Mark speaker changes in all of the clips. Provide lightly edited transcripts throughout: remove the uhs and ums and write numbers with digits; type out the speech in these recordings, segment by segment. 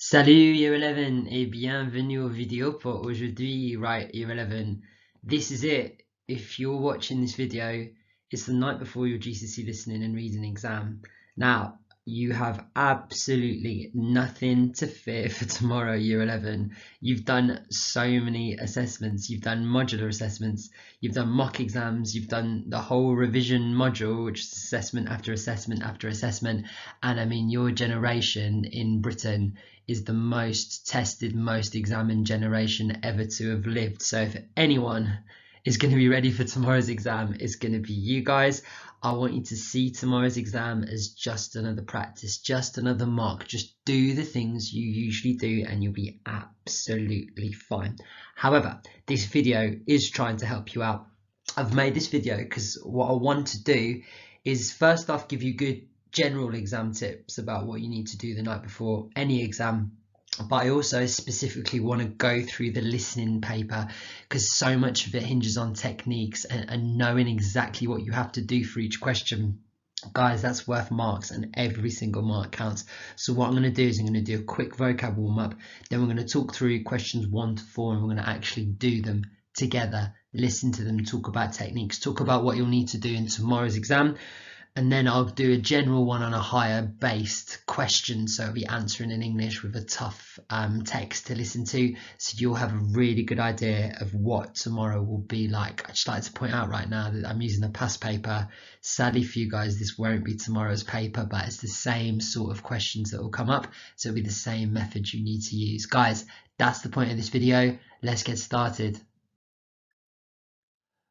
Speaker 1: Salut Year 11 et bienvenue aux vidéos pour aujourd'hui, right, Year 11. This is it. If you're watching this video, it's the night before your GCSE listening and reading exam. Now, you have absolutely nothing to fear for tomorrow, Year 11. You've done so many assessments. You've done modular assessments. You've done mock exams. You've done the whole revision module, which is assessment after assessment after assessment. And I mean, your generation in Britain is the most tested, most examined generation ever to have lived. So if anyone is going to be ready for tomorrow's exam, it's going to be you guys. I want you to see tomorrow's exam as just another practice, just another mock. Just do the things you usually do and you'll be absolutely fine. However, this video is trying to help you out. I've made this video because what I want to do is first off give you good general exam tips about what you need to do the night before any exam, but I also specifically want to go through the listening paper because so much of it hinges on techniques and knowing exactly what you have to do for each question. Guys, that's worth marks and every single mark counts. So what I'm going to do is I'm going to do a quick vocab warm up, then we're going to talk through questions 1 to 4 and we're going to actually do them together, listen to them, talk about techniques, talk about what you'll need to do in tomorrow's exam. And then I'll do a general one on a higher based question, so I'll be answering in English with a tough text to listen to, so you'll have a really good idea of what tomorrow will be like. I'd just like to point out right now that I'm using a past paper. Sadly for you guys, this won't be tomorrow's paper, but it's the same sort of questions that will come up, so it'll be the same method you need to use. Guys, that's the point of this video. Let's get started.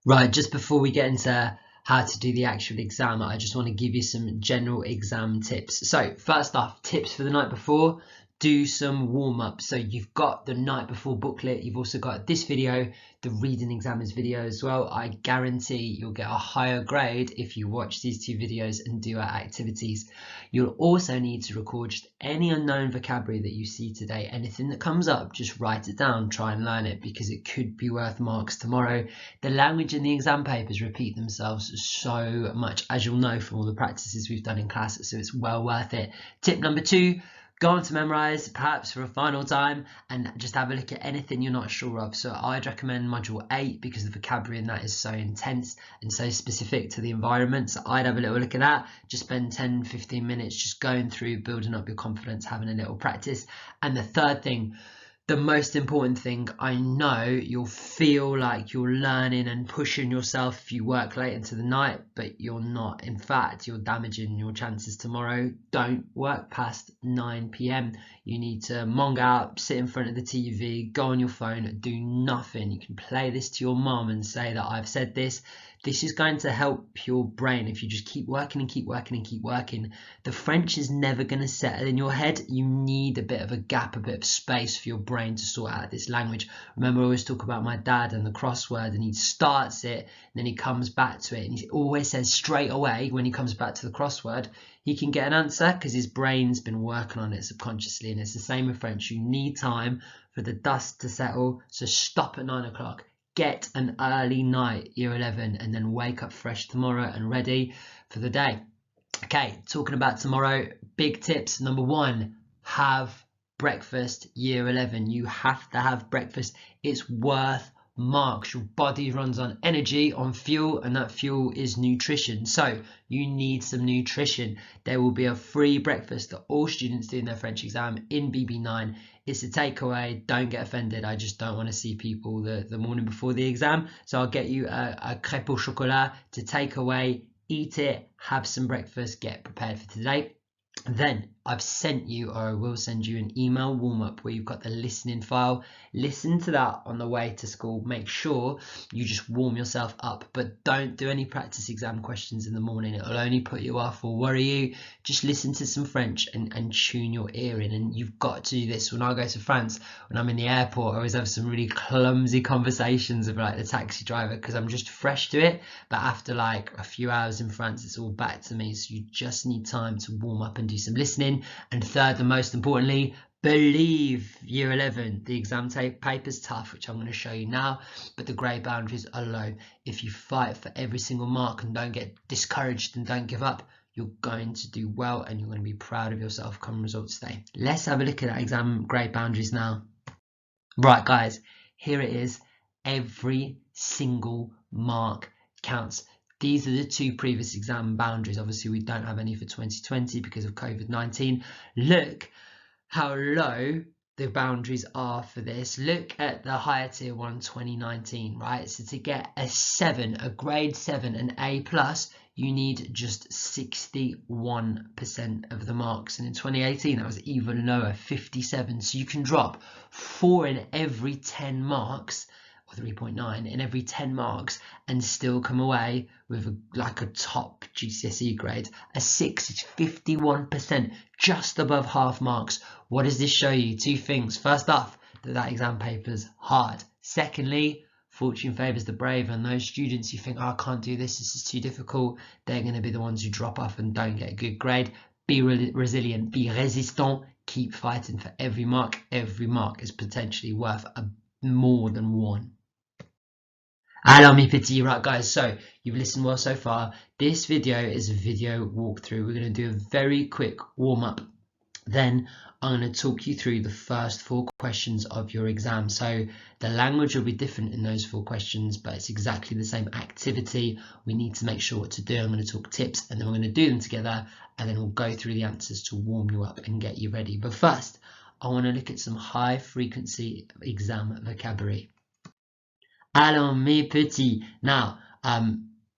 Speaker 1: Right, just before we get into how to do the actual exam, I just want to give you some general exam tips. So first off, tips for the night before: do some warm-up. So you've got the night before booklet, you've also got this video, the reading examines video as well. I guarantee you'll get a higher grade if you watch these two videos and do our activities. You'll also need to record just any unknown vocabulary that you see today. Anything that comes up, just write it down, try and learn it, because it could be worth marks tomorrow. The language in the exam papers repeat themselves so much, as you'll know from all the practices we've done in class, so it's well worth it. Tip number 2, go on to memorize, perhaps for a final time, and just have a look at anything you're not sure of. So I'd recommend module 8 because the vocabulary in that is so intense and so specific to the environment. So I'd have a little look at that. Just spend 10-15 minutes just going through, building up your confidence, having a little practice. And the third thing, the most important thing, I know you'll feel like you're learning and pushing yourself if you work late into the night, but you're not. In fact, you're damaging your chances tomorrow. Don't work past 9 p.m. You need to mong out, sit in front of the TV, go on your phone, do nothing. You can play this to your mom and say that I've said this. This is going to help your brain if you just keep working and keep working and keep working. The French is never going to settle in your head. You need a bit of a gap, a bit of space for your brain to sort out this language. Remember, I always talk about my dad and the crossword, and he starts it, and then he comes back to it, and he always says straight away when he comes back to the crossword, he can get an answer because his brain's been working on it subconsciously. And it's the same with French. You need time for the dust to settle, so stop at 9 o'clock. Get an early night, year 11, and then wake up fresh tomorrow and ready for the day. Okay, talking about tomorrow, big tips. Number 1, have breakfast, year 11. You have to have breakfast. It's worth marks. Your body runs on energy, on fuel, and that fuel is nutrition. So you need some nutrition. There will be a free breakfast that all students do in their French exam in BB9. It's a takeaway. Don't get offended. I just don't want to see people the morning before the exam. So I'll get you a crêpe au chocolat to take away. Eat it, have some breakfast, get prepared for today. Then I've sent you, or I will send you, an email warm-up where you've got the listening file. Listen to that on the way to school. Make sure you just warm yourself up, but don't do any practice exam questions in the morning. It'll only put you off or worry you. Just listen to some French and tune your ear in. And you've got to do this. When I go to France, when I'm in the airport, I always have some really clumsy conversations with like the taxi driver because I'm just fresh to it. But after like a few hours in France, it's all back to me. So you just need time to warm up and do some listening. And third, and most importantly, believe, year 11. The exam paper's tough, which I'm going to show you now, but the grade boundaries are low. If you fight for every single mark and don't get discouraged and don't give up, you're going to do well and you're going to be proud of yourself come results day. Let's have a look at that exam grade boundaries now. Right, guys, here it is. Every single mark counts. These are the 2 previous exam boundaries. Obviously, we don't have any for 2020 because of COVID-19. Look how low the boundaries are for this. Look at the higher tier 1 2019, right? So to get a 7, a grade 7, an A+, you need just 61% of the marks. And in 2018, that was even lower, 57. So you can drop 4 in every 10 marks, or 3.9 in every 10 marks, and still come away with like a top GCSE grade. A 6 is 51%, just above half marks. What does this show you? 2 things. First off, that exam paper's hard. Secondly, fortune favours the brave, and those students who think, oh, I can't do this, this is too difficult, they're going to be the ones who drop off and don't get a good grade. Be resilient, be résistant, keep fighting for every mark. Every mark is potentially worth more than 1. Alors mes petits, right guys, so you've listened well so far. This video is a video walkthrough. We're going to do a very quick warm-up. Then I'm going to talk you through the first 4 questions of your exam. So the language will be different in those 4 questions, but it's exactly the same activity. We need to make sure what to do. I'm going to talk tips, and then we're going to do them together, and then we'll go through the answers to warm you up and get you ready. But first, I want to look at some high frequency exam vocabulary. Alors mes petits. Now,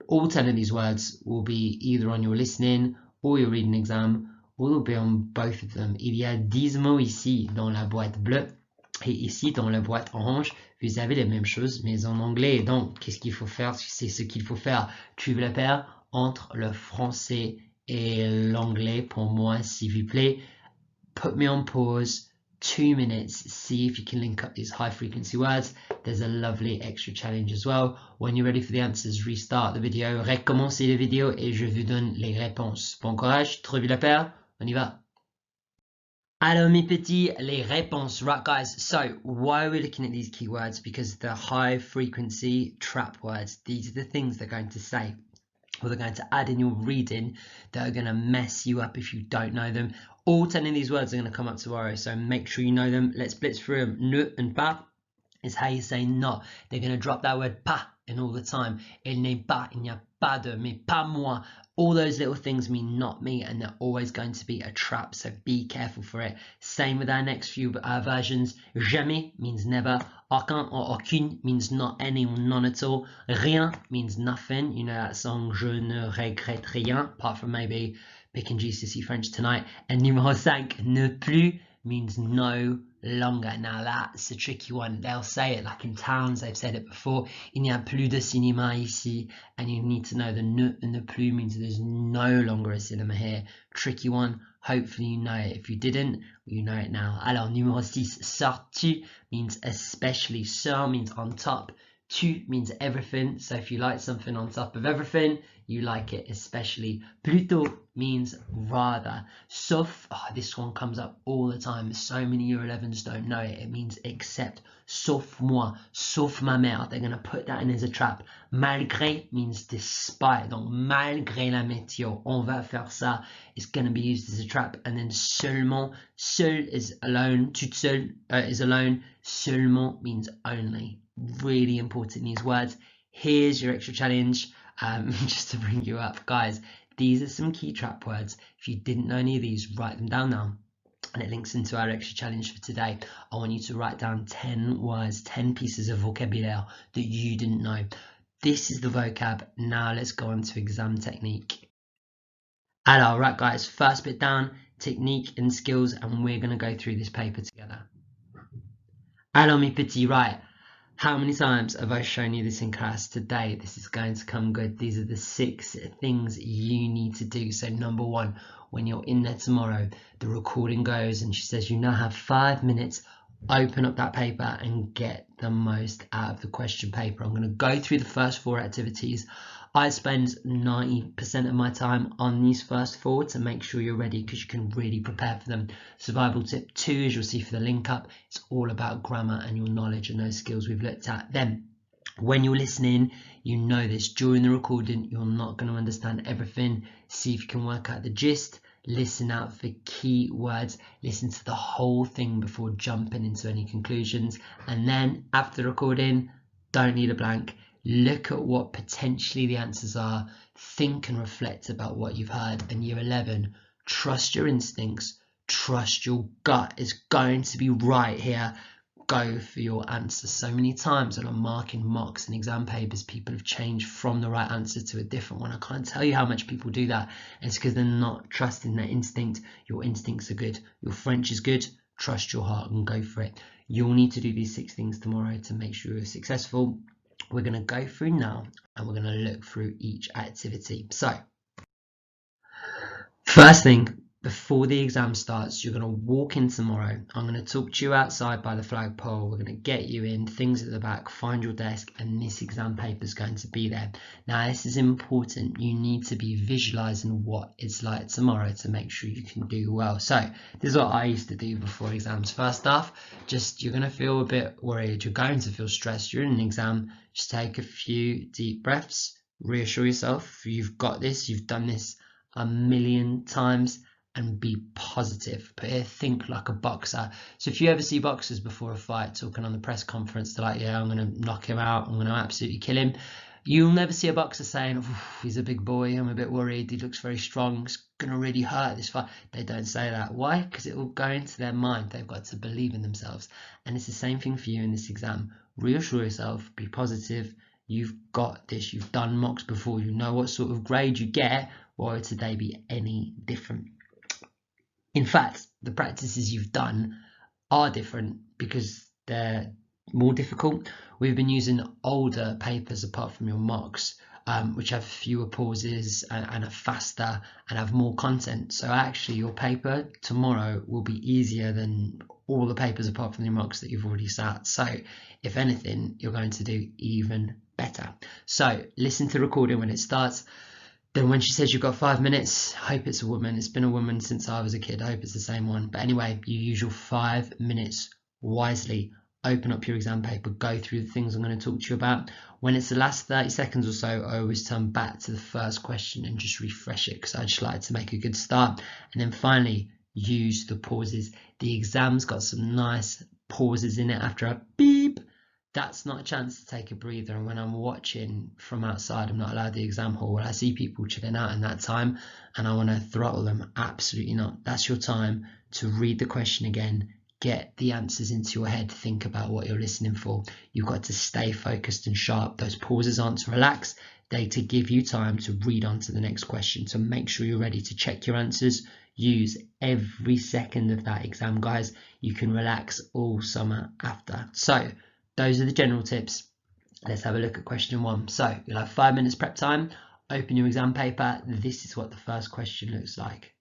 Speaker 1: all 10 of these words will be either on your listening or your reading exam, or will be on both of them. Il y a 10 mots ici dans la boîte bleue, et ici dans la boîte orange, vous avez les mêmes choses, mais en anglais. Donc, qu'est-ce qu'il faut faire? C'est ce qu'il faut faire. Tu veux la paire entre le français et l'anglais pour moi, s'il vous plaît. Put me on pause. 2 minutes, see if you can link up these high frequency words. There's a lovely extra challenge as well. When you're ready for the answers, restart the video, recommencez la vidéo et je vous donne les réponses. Bon courage, tu revis la paire, on y va. Alors mes petits, les réponses. Right guys, so why are we looking at these keywords? Because the high frequency trap words, these are the things they're going to say, or they're going to add in your reading, that are going to mess you up if you don't know them. All 10 of these words are going to come up tomorrow, so make sure you know them. Let's blitz through them. Ne and pas is how you say not. They're going to drop that word pas in all the time. Il n'est pas, il n'y a pas de, mais pas moi. All those little things mean not me, and they're always going to be a trap, so be careful for it. Same with our next few versions. Jamais means never. Aucun or aucune means not any or none at all. Rien means nothing. You know that song, Je ne regrette rien, apart from maybe picking GCSE French tonight. And numéro 5, ne plus means no longer. Now that's a tricky one. They'll say it like in towns, they've said it before. Il n'y a plus de cinéma ici. And you need to know the ne and the plus means there's no longer a cinema here. Tricky one. Hopefully you know it. If you didn't, you know it now. Alors, numéro 6, sors-tu means especially. Sur means on top. Tu means everything. So if you like something on top of everything, you like it especially. Plutôt means rather. Sauf, this one comes up all the time. So many Year 11s don't know it. It means except. Sauf moi, sauf ma mère. They're going to put that in as a trap. Malgré means despite. Donc, malgré la météo, on va faire ça. It's going to be used as a trap. And then seulement, seul is alone. Toute seule is alone. Seulement means only. Really important, these words. Here's your extra challenge, just to bring you up. Guys, these are some key trap words. If you didn't know any of these, write them down now. And it links into our extra challenge for today. I want you to write down 10 words, 10 pieces of vocabulary that you didn't know. This is the vocab. Now let's go on to exam technique. Alors, right guys, first bit down, technique and skills, and we're going to go through this paper together. Alors mes petits, right. How many times have I shown you this in class? Today, this is going to come good. These are the 6 things you need to do. So number 1, when you're in there tomorrow, the recording goes and she says you now have 5 minutes. Open up that paper and get the most out of the question paper. I'm going to go through the first 4 activities. I spend 90% of my time on these first 4 to make sure you're ready, because you can really prepare for them. Survival tip 2, as you'll see for the link up, it's all about grammar and your knowledge and those skills we've looked at. Then When you're listening, you know this. During the recording, you're not going to understand everything. See if you can work out the gist. Listen out for key words. Listen to the whole thing before jumping into any conclusions. And then after the recording, don't need a blank. Look at what potentially the answers are. Think and reflect about what you've heard. And year 11, trust your instincts. Trust your gut is going to be right here. Go for your answer. So many times when I'm marking mocks and exam papers, people have changed from the right answer to a different one. I can't tell you how much people do that. It's because they're not trusting their instinct. Your instincts are good. Your French is good. Trust your heart and go for it. You'll need to do these 6 things tomorrow to make sure you're successful. We're going to go through now and we're going to look through each activity. So, first thing, before the exam starts, you're going to walk in tomorrow. I'm going to talk to you outside by the flagpole. We're going to get you in, things at the back, find your desk, and this exam paper is going to be there. Now, this is important. You need to be visualizing what it's like tomorrow to make sure you can do well. So this is what I used to do before exams. First off, you're going to feel a bit worried. You're going to feel stressed. You're in an exam. Just take a few deep breaths. Reassure yourself. You've got this. You've done this a million times. And be positive. But here, think like a boxer. So if you ever see boxers before a fight talking on the press conference, they're like, yeah, I'm going to knock him out, I'm going to absolutely kill him. You'll never see a boxer saying, he's a big boy, I'm a bit worried, he looks very strong, it's going to really hurt this fight. They don't say that. Why? Because it will go into their mind. They've got to believe in themselves. And it's the same thing for you in this exam. Reassure yourself, be positive. You've got this. You've done mocks before. You know what sort of grade you get. Why would today be any different? In fact, the practices you've done are different because they're more difficult. We've been using older papers apart from your mocks, which have fewer pauses and are faster and have more content. So actually your paper tomorrow will be easier than all the papers apart from the mocks that you've already sat. So if anything, you're going to do even better. So listen to the recording when it starts. Then when she says you've got 5 minutes, I hope it's a woman. It's been a woman since I was a kid. I hope it's the same one. But anyway, you use your 5 minutes wisely. Open up your exam paper, go through the things I'm going to talk to you about. When it's the last 30 seconds or so, I always turn back to the first question and just refresh it because I just like to make a good start. And then finally, use the pauses. The exam's got some nice pauses in it after a beep. That's not a chance to take a breather. And when I'm watching from outside, I'm not allowed the exam hall. I see people chilling out in that time and I want to throttle them. Absolutely not. That's your time to read the question again, get the answers into your head, think about what you're listening for. You've got to stay focused and sharp. Those pauses aren't to relax. They're to give you time to read on to the next question. So make sure you're ready to check your answers. Use every second of that exam, guys. You can relax all summer after. So those are the general tips. Let's have a look at question 1. So you'll have 5 minutes prep time. Open your exam paper. This is what the first question looks like.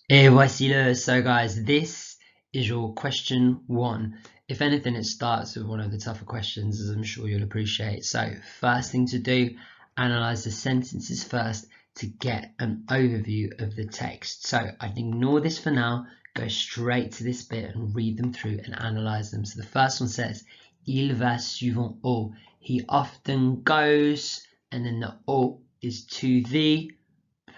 Speaker 1: Et voici-le. So guys, this is your question 1. If anything, it starts with one of the tougher questions, as I'm sure you'll appreciate. So first thing to do, analyze the sentences first to get an overview of the text. So I'd ignore this for now. Go straight to this bit and read them through and analyze them. So the first one says, il va souvent au. He often goes, and then the au is to the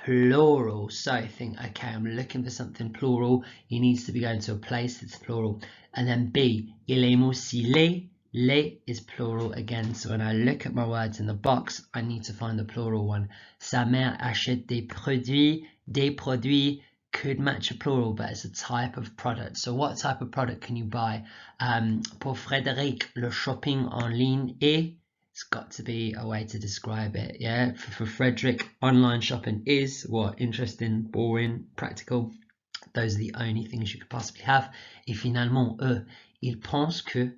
Speaker 1: plural. So think, okay, I'm looking for something plural. He needs to be going to a place that's plural. And then B, il aime aussi les. Les is plural again. So when I look at my words in the box, I need to find the plural one. Sa mère achète des produits. Des produits could match a plural, but it's a type of product. So what type of product can you buy? Pour Frédéric, le shopping en ligne est. It's got to be a way to describe it. Yeah, for Frederick, online shopping is what? Interesting, boring, practical. Those are the only things you could possibly have. Et finalement, eux, ils pensent que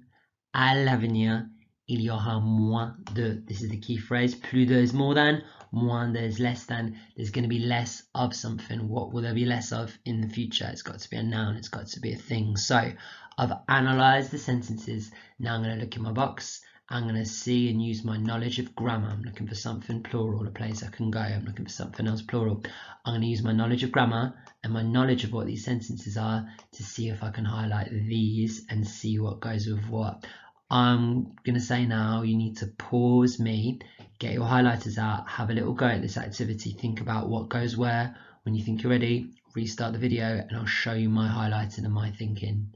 Speaker 1: à l'avenir, il y aura moins de. This is the key phrase. Plus de is more than. Moins de is less than. There's going to be less of something. What will there be less of in the future? It's got to be a noun. It's got to be a thing. So I've analysed the sentences. Now I'm going to look in my box. I'm going to see and use my knowledge of grammar. I'm looking for something plural, a place I can go. I'm looking for something else plural. I'm going to use my knowledge of grammar and my knowledge of what these sentences are to see if I can highlight these and see what goes with what. I'm going to say now you need to pause me, get your highlighters out, have a little go at this activity, think about what goes where. When you think you're ready, restart the video and I'll show you my highlighting and my thinking.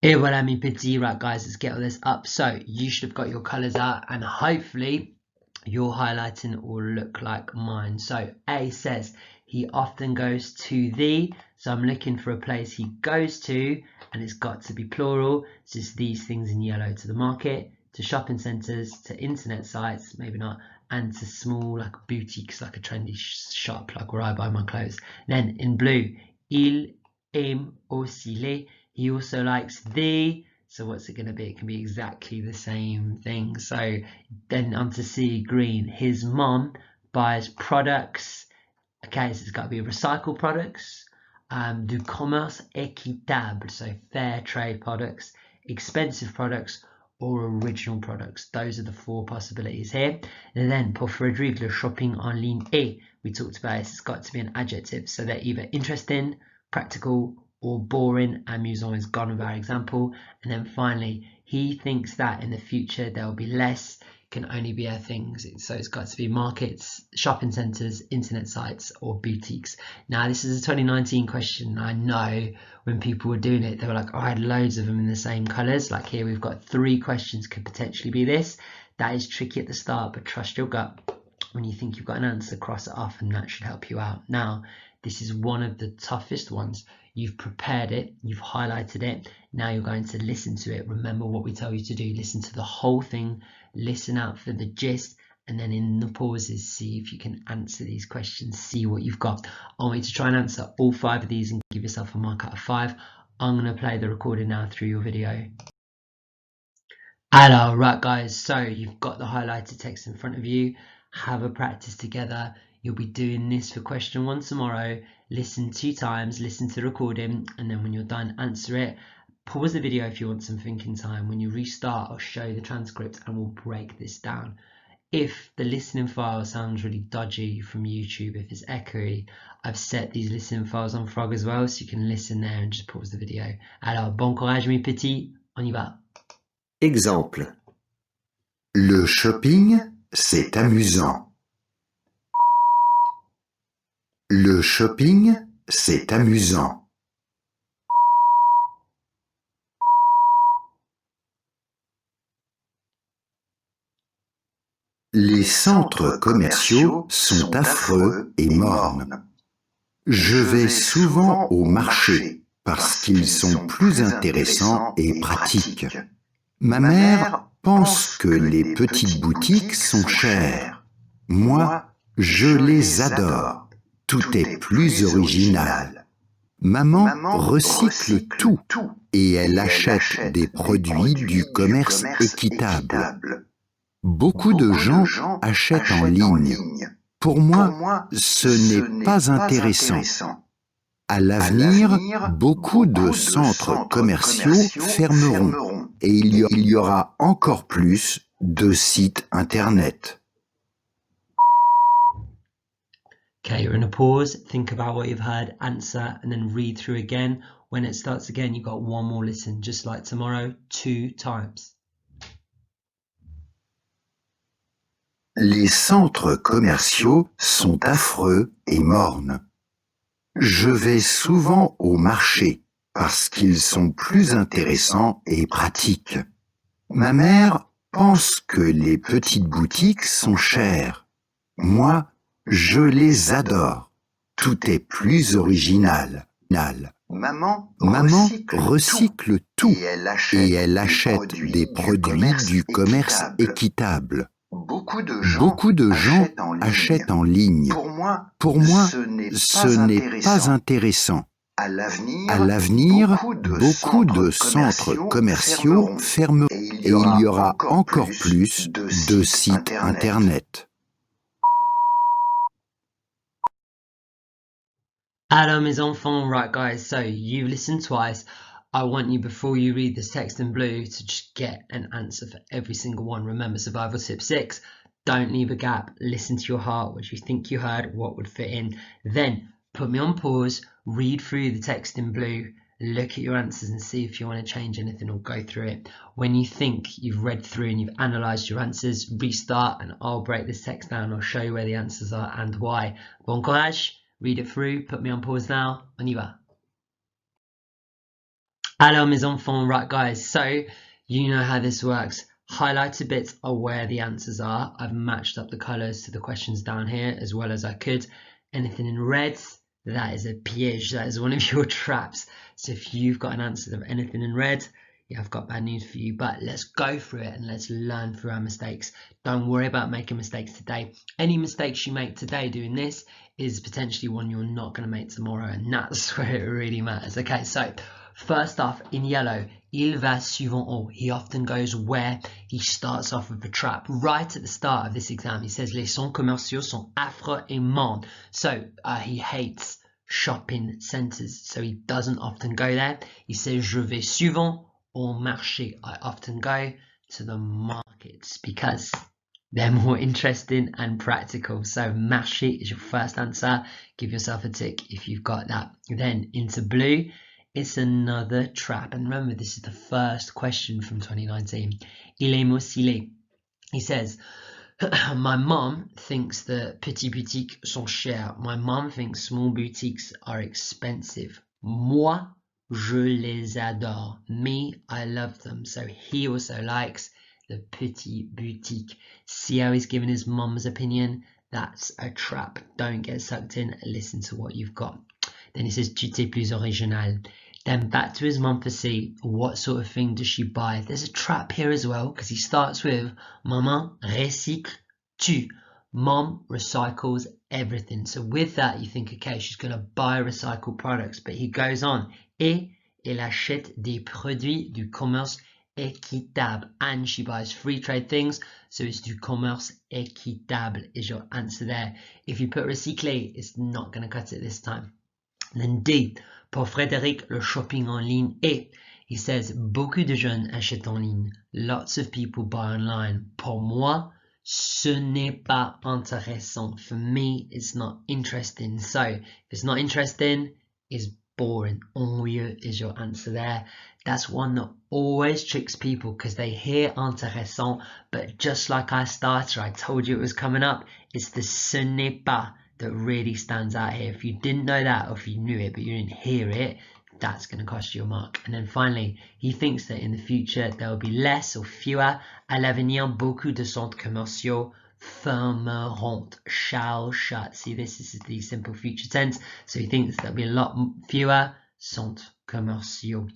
Speaker 1: Et voilà mes petits, right guys, let's get all this up. So you should have got your colours out and hopefully your highlighting will look like mine. So A says he often goes to the, so I'm looking for a place he goes to and it's got to be plural. It's just these things in yellow: to the market, to shopping centres, to internet sites, maybe not, and to small like boutiques, like a trendy shop, like where I buy my clothes. Then in blue, il aime aussi les, he also likes the, so what's it going to be? It can be exactly the same thing. So then on to C, green, his mom buys products, okay, so it's got to be recycled products, du commerce équitable, so fair trade products, expensive products, or original products. Those are the four possibilities here. And then pour Frédéric, le shopping en ligne est, we talked about it, it's got to be an adjective, so they're either interesting, practical, or boring. Amusant is gone with our example. And then finally, he thinks that in the future there will be less, can only be a things. So it's got to be markets, shopping centres, internet sites, or boutiques. Now this is a 2019 question. I know when people were doing it, they were like, oh, I had loads of them in the same colours. Like here we've got 3 questions could potentially be this. That is tricky at the start, but trust your gut. When you think you've got an answer, cross it off and that should help you out. Now, this is one of the toughest ones. You've prepared it, you've highlighted it, now you're going to listen to it. Remember what we tell you to do, listen to the whole thing, listen out for the gist, and then in the pauses, see if you can answer these questions, see what you've got. I want you to try and answer all 5 of these and give yourself a mark out of 5. I'm going to play the recording now through your video. Hello, right guys, so you've got the highlighted text in front of you. Have a practice together. You'll be doing this for question 1 tomorrow. Listen 2 times, listen to the recording, and then when you're done, answer it. Pause the video if you want some thinking time. When you restart, I'll show you the transcript and we'll break this down. If the listening file sounds really dodgy from YouTube, if it's echoey, I've set these listening files on Frog as well, so you can listen there and just pause the video. Alors, bon courage mes petits, on y va.
Speaker 2: Exemple. Le shopping, c'est amusant. Le shopping, c'est amusant. Les centres commerciaux sont affreux et mornes. Je vais souvent au marché parce qu'ils sont plus intéressants et pratiques. Ma mère pense que les petites boutiques sont chères. Moi, je les adore. Tout est plus original. Maman recycle tout et elle achète des produits du commerce équitable. Beaucoup de gens achètent en ligne. Pour moi, ce n'est pas intéressant. À l'avenir, beaucoup de centres commerciaux fermeront et il y aura encore plus de sites internet.
Speaker 1: Okay, you're in a pause, think about what you've heard, answer, and then read through again. When it starts again, you've got 1 more listen, just like tomorrow, 2 times.
Speaker 2: Les centres commerciaux sont affreux et mornes. Je vais souvent au marché parce qu'ils sont plus intéressants et pratiques. Ma mère pense que les petites boutiques sont chères. Moi, je les adore. Tout est plus original. Maman recycle tout et elle achète des produits du commerce équitable. Beaucoup de gens achètent en ligne. Pour moi, ce n'est pas intéressant. À l'avenir, beaucoup de centres commerciaux fermeront et il y aura encore plus de sites internet.
Speaker 1: Hello mes enfants, right guys, so you've listened twice. I want you, before you read this text in blue, to just get an answer for every single one. Remember, survival tip 6, don't leave a gap. Listen to your heart, what you think you heard, what would fit in. Then put me on pause, read through the text in blue, look at your answers and see if you want to change anything or go through it. When you think you've read through and you've analysed your answers, restart and I'll break this text down. I'll show you where the answers are and why. Bon courage, read it through, put me on pause now, on y va. Alors mes enfants, right guys, so you know how this works. Highlighted bits are where the answers are. I've matched up the colours to the questions down here as well as I could. Anything in red, that is a piège, that is one of your traps. So if you've got an answer of anything in red, yeah, I've got bad news for you, but let's go through it and let's learn through our mistakes. Don't worry about making mistakes today. Any mistakes you make today doing this is potentially one you're not going to make tomorrow, and that's where it really matters. Okay, so first off, in yellow, il va suivant haut. He often goes where he starts off with a trap. Right at the start of this exam, he says les centres commerciaux sont affreux et mornes. So he hates shopping centres, so he doesn't often go there. He says je vais souvent au marché. I often go to the markets because they're more interesting and practical. So marché is your first answer. Give yourself a tick if you've got that. Then into blue, it's another trap. And remember, this is the first question from 2019. Il est mosilé. He says, my mom thinks that petits boutiques sont chers. My mom thinks small boutiques are expensive. Moi, je les adore. Me, I love them. So he also likes the petit boutique. See how he's giving his mom's opinion? That's a trap. Don't get sucked in. Listen to what you've got. Then he says, tu t'es plus original. Then back to his mum for C. What sort of thing does she buy? There's a trap here as well, because he starts with Maman recycle tout. Mom recycles everything. So with that, you think, okay, she's going to buy recycled products. But he goes on. Et elle achète des produits du commerce équitable. And she buys free trade things. So it's du commerce équitable is your answer there. If you put recycler, it's not going to cut it this time. And then D, pour Frédéric, le shopping en ligne est. He says, beaucoup de jeunes achètent en ligne. Lots of people buy online. Pour moi, ce n'est pas intéressant. For me, it's not interesting. So, if it's not interesting, it's boring. Ennuyeux is your answer there. That's one that always tricks people because they hear intéressant, but just like I started, I told you it was coming up. It's the ce n'est pas that really stands out here. If you didn't know that, or if you knew it but you didn't hear it, that's going to cost you a mark. And then finally, he thinks that in the future there will be less or fewer. À l'avenir, beaucoup de centres commerciaux fermeront, shall shut. See, this is the simple future tense. So he thinks there'll be a lot fewer centres commerciaux.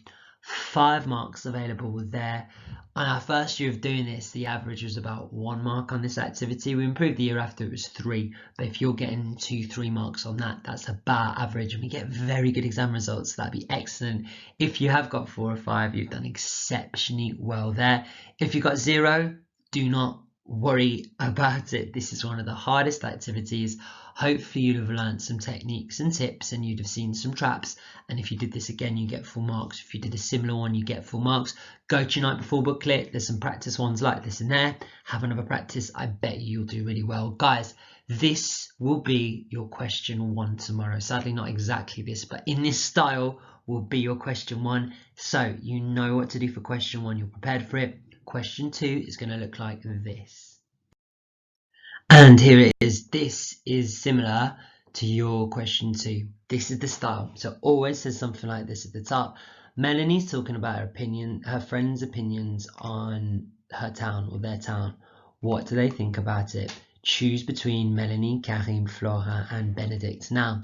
Speaker 1: 5 marks available there. On our first year of doing this, the average was about 1 mark on this activity. We improved the year after, it was 3. But if you're getting 2-3 marks on that, that's about average. And we get very good exam results. So that'd be excellent. If you have got 4 or 5, you've done exceptionally well there. If you got 0, do not worry about it. This is one of the hardest activities. Hopefully you'd have learned some techniques and tips and you'd have seen some traps, and if you did this again you get full marks. If you did a similar one you get full marks. Go to your night before booklet, there's some practice ones like this in there. Have another practice, I bet you'll do really well. Guys, this will be your question 1 tomorrow. Sadly not exactly this, but in this style will be your question 1. So you know what to do for question 1, you're prepared for it. Question 2 is going to look like this. And here it is. This is similar to your question 2. This is the style. So always says something like this at the top. Melanie's talking about her friends' opinions on her town or their town. What do they think about it? Choose between Melanie, Karim, Flora, and Benedict. Now,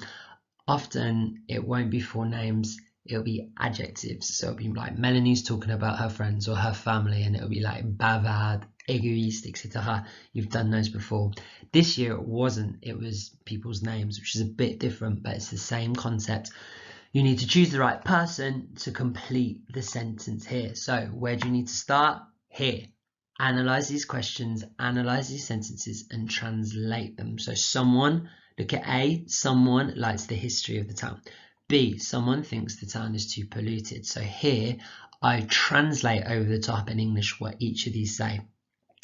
Speaker 1: often it won't be 4 names. It'll be adjectives. So it'll be like Melanie's talking about her friends or her family, and it'll be like bavard, egoist, etc. You've done those before. This year it wasn't. It was people's names, which is a bit different, but it's the same concept. You need to choose the right person to complete the sentence here. So where do you need to start? Here. Analyze these questions, analyze these sentences, and translate them. So someone, look at A, someone likes the history of the town. B, someone thinks the town is too polluted. So here I translate over the top in English what each of these say.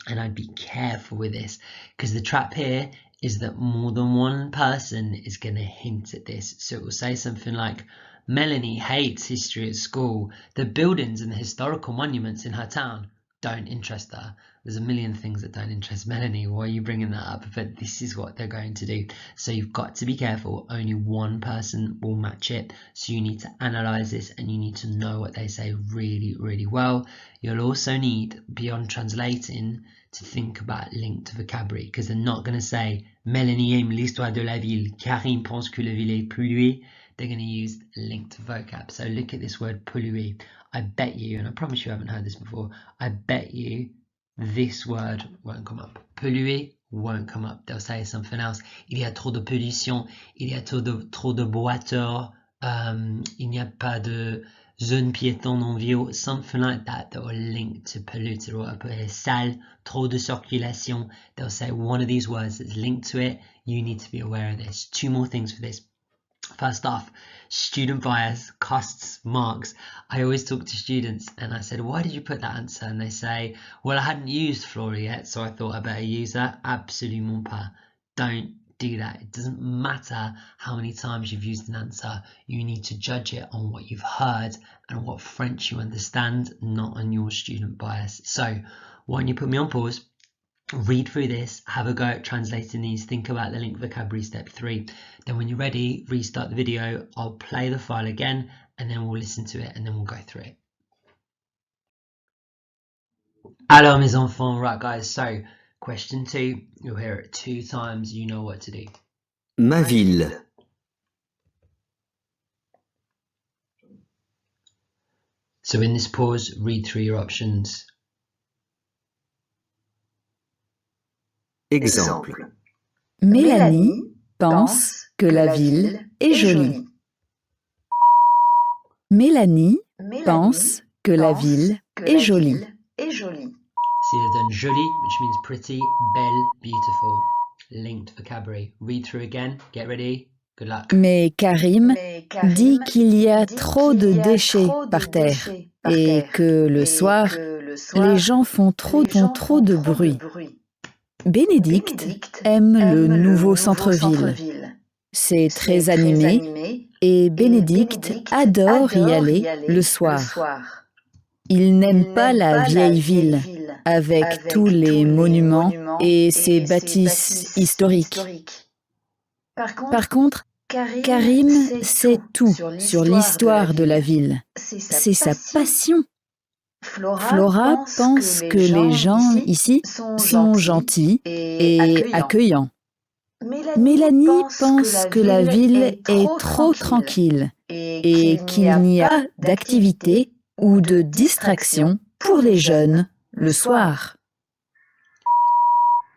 Speaker 1: And I'd be careful with this because the trap here is that more than one person is going to hint at this. So it will say something like, Melanie hates history at school. The buildings and the historical monuments in her town don't interest her. There's a million things that don't interest Melanie. Why are you bringing that up? But this is what they're going to do. So you've got to be careful. Only one person will match it. So you need to analyze this and you need to know what they say really, really well. You'll also need, beyond translating, to think about linked vocabulary, because they're not going to say Melanie aime l'histoire de la ville, Karim pense que la ville est polluée. They're going to use linked vocab. So look at this word polluer. I bet you, and I promise you haven't heard this before, I bet you this word won't come up. Polluer won't come up. They'll say something else. Il y a trop de pollution. Il y a trop de boiteurs. Il n'y a pas de zone piétonne en ville. Something like that that will link to polluted or sale. Trop de circulation. They'll say one of these words that's linked to it. You need to be aware of this. Two more things for this. First off, student bias, costs, marks. I always talk to students and I said, why did you put that answer? And they say, well, I hadn't used Flora yet, so I thought I better use that. Absolument pas. Don't do that. It doesn't matter how many times you've used an answer. You need to judge it on what you've heard and what French you understand, not on your student bias. So why don't you put me on pause? Read through this, have a go at translating these, think about the linked vocabulary step 3. Then when you're ready, restart the video, I'll play the file again and then we'll listen to it and then we'll go through it. Alors mes enfants, right guys, so question 2, you'll hear it 2 times, you know what to do.
Speaker 3: Ma ville.
Speaker 1: So in this pause, read through your options.
Speaker 3: Exemple.
Speaker 4: Mélanie pense que la ville est jolie. Mélanie pense que la ville est jolie.
Speaker 1: See, they've done jolie, which means pretty, belle, beautiful. Linked vocabulary. Read through again. Get ready. Good luck.
Speaker 4: Mais Karim dit qu'il y a trop de déchets par terre et que le soir, les gens font trop de bruit. Bénédicte aime le nouveau centre-ville. C'est très animé et Bénédicte adore y aller le soir. Il n'aime pas la vieille ville avec tous les monuments et ses bâtisses historiques. Par contre, Karim sait tout sur l'histoire de la ville. C'est sa passion. Flora pense que les gens ici sont gentils et accueillants. Mélanie pense que la ville est trop tranquille et qu'il n'y a pas d'activité ou de distraction pour les jeunes le soir.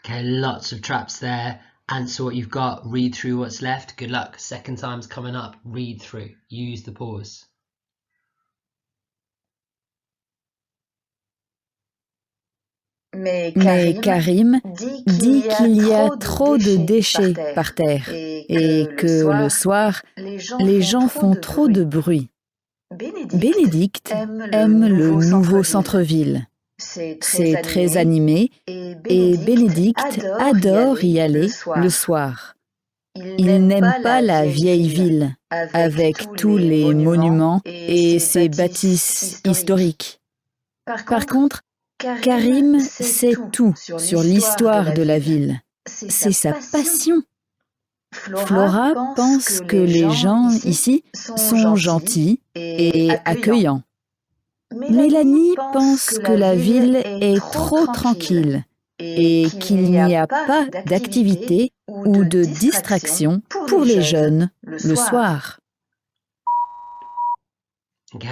Speaker 1: Okay, lots of traps there. Answer what you've got, read through what's left. Good luck. Second time's coming up. Read through. Use the pause.
Speaker 4: Mais Karim dit qu'il y a trop de déchets par terre et que le soir, les gens font trop de bruit. Bénédicte aime le nouveau centre-ville. C'est très animé et Bénédicte adore y aller le soir. Il n'aime pas la vieille ville avec tous les monuments et ses bâtisses historiques. Par contre, Karim sait tout sur l'histoire de la ville. C'est sa passion. Flora pense que les gens ici sont gentils et accueillants. Mélanie pense que la ville est trop tranquille et qu'il n'y a pas d'activité ou de distraction pour les jeunes le soir.
Speaker 1: Okay.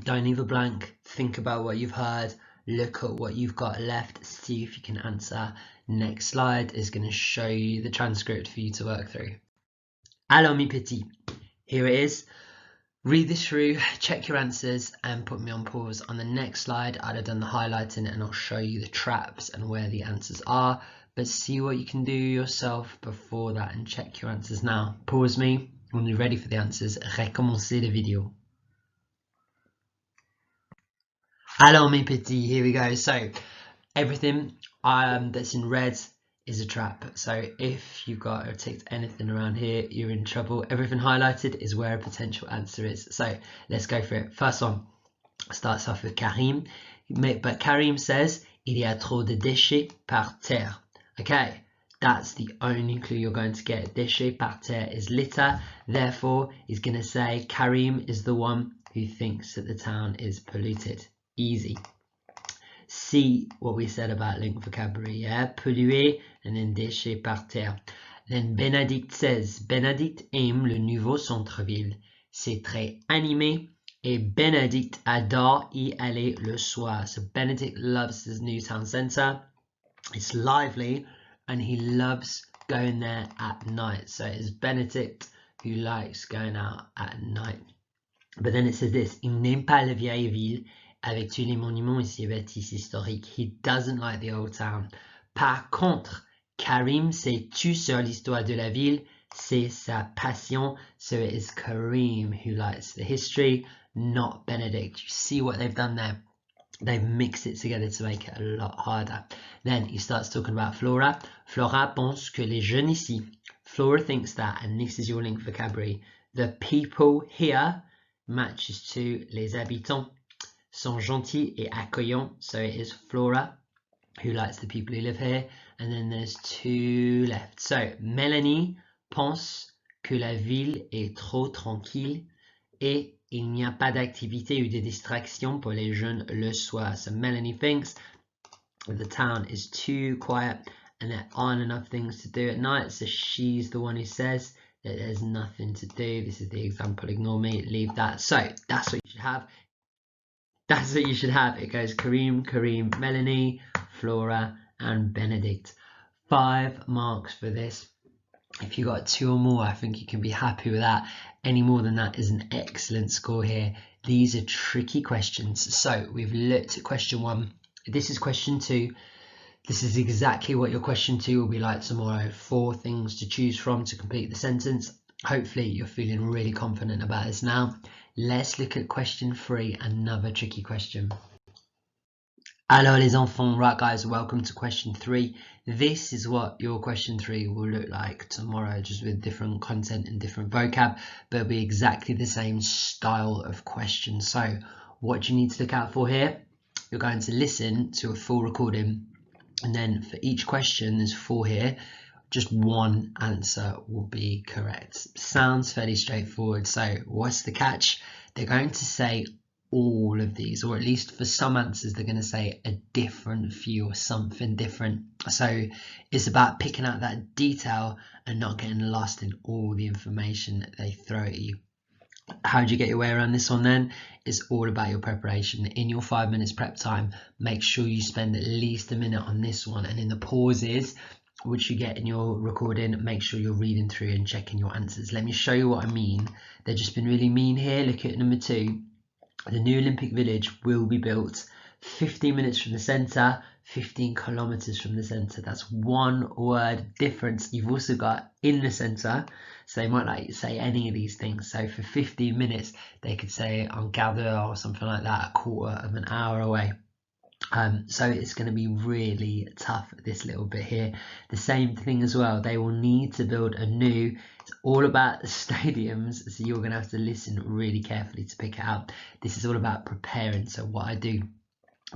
Speaker 1: Don't leave a blank. Think about what you've heard. Look at what you've got left. See if you can answer. Next slide is going to show you the transcript for you to work through. Alors mes petits, here it is. Read this through, check your answers and put me on pause. On the next slide, I'd have done the highlighting and I'll show you the traps and where the answers are. But see what you can do yourself before that and check your answers now. Pause me when you're ready for the answers. Recommencez la vidéo. Alors mes petits, here we go. So everything that's in red is a trap. So if you got or ticked anything around here, you're in trouble. Everything highlighted is where a potential answer is. So let's go for it. First one starts off with Karim, but Karim says il y a trop de déchets par terre. Okay, that's the only clue you're going to get. Déchets par terre is litter. Therefore, he's going to say Karim is the one who thinks that the town is polluted. Easy. See what we said about link vocabulary, yeah? Polluer and then déchets par terre. Then Bénédicte says, Bénédicte aime le nouveau centre-ville. C'est très animé et Bénédicte adore y aller le soir. So Benedict loves his new town centre. It's lively and he loves going there at night. So it's Benedict who likes going out at night. But then it says this, il n'aime pas la vieille ville avec tous les monuments et ses bâtisses historiques. He doesn't like the old town. Par contre, Karim sait tout sur l'histoire de la ville. C'est sa passion. So it is Karim who likes the history, not Benedict. You see what they've done there? They've mixed it together to make it a lot harder. Then he starts talking about Flora. Flora pense que les jeunes ici. Flora thinks that, and this is your link vocabulary, the people here matches to les habitants sont gentils et accueillants. So it is Flora who likes the people who live here. And then there's two left. So Mélanie pense que la ville est trop tranquille et il n'y a pas d'activité ou de distraction pour les jeunes le soir. So Melanie thinks that the town is too quiet and there aren't enough things to do at night. So she's the one who says that there's nothing to do. This is the example. Ignore me. Leave that. So that's what you should have. That's what you should have. It goes Karim, Melanie, Flora, and Benedict. 5 marks for this. If you got 2 or more, I think you can be happy with that. Any more than that is an excellent score here. These are tricky questions. So we've looked at question 1. This is question 2. This is exactly what your question 2 will be like tomorrow. 4 things to choose from to complete the sentence. Hopefully you're feeling really confident about this now. Let's look at question 3, another tricky question. Hello les enfants, right guys, welcome to question 3. This is what your question 3 will look like tomorrow, just with different content and different vocab, but it'll be exactly the same style of question. So what do you need to look out for here? You're going to listen to a full recording, and then for each question, there's 4 here, just 1 answer will be correct. Sounds fairly straightforward. So what's the catch? They're going to say all of these, or at least for some answers they're going to say a different few or something different. So it's about picking out that detail and not getting lost in all the information that they throw at you. How do you get your way around this one then? It's all about your preparation. In your 5 minutes prep time, make sure you spend at least a minute on this one, and in the pauses which you get in your recording, make sure you're reading through and checking your answers. Let me show you what I mean. They've just been really mean here. Look at number 2. The new Olympic Village will be built 15 minutes from the centre, 15 kilometres from the centre. That's 1 word difference. You've also got in the centre, so they might like say any of these things. So for 15 minutes, they could say un quart d'heure or something like that, a quarter of an hour away. So it's going to be really tough, this little bit here. The same thing as well, they will need to build a new, it's all about the stadiums, so you're going to have to listen really carefully to pick it out. This is all about preparing. So what I do